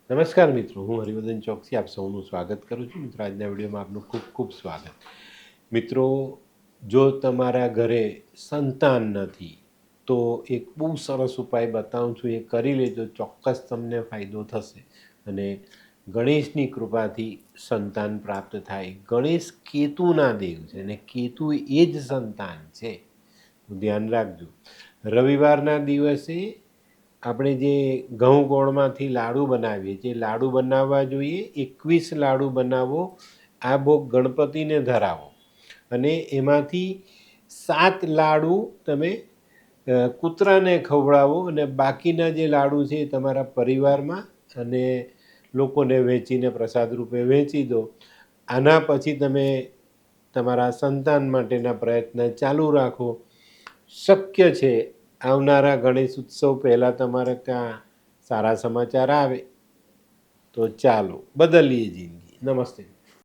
નમસ્કાર મિત્રો, હું હરિવર્ધન ચોકસી આપ સૌનું સ્વાગત કરું છું. મિત્રો, આજના વિડીયોમાં આપનું ખૂબ ખૂબ સ્વાગત. મિત્રો, જો તમારા ઘરે સંતાન નથી તો એક બહુ સરસ ઉપાય બતાવું છું, એ કરી લેજો, ચોક્કસ તમને ફાયદો થશે અને ગણેશની કૃપાથી સંતાન પ્રાપ્ત થાય. ગણેશ કેતુના દેવ છે અને કેતુ એ જ સંતાન છે, તો ધ્યાન રાખજો. રવિવારના દિવસે આપણે જે ઘઉં ગોળમાંથી લાડુ બનાવીએ છીએ, લાડુ બનાવવા જોઈએ. 21 લાડુ બનાવો, આ ભોગ ગણપતિને ધરાવો અને એમાંથી 7 લાડુ તમે કૂતરાને ખવડાવો અને બાકીના જે લાડુ છે એ તમારા પરિવારમાં અને લોકોને વેચીને પ્રસાદ રૂપે વેચી દો. આના પછી તમે તમારા સંતાન માટેના પ્રયત્ન ચાલુ રાખો. શક્ય છે આવનારા ગણેશ ઉત્સવ પહેલાં તમારે ત્યાં સારા સમાચાર આવે તો ચાલો બદલીએ જિંદગી. નમસ્તે.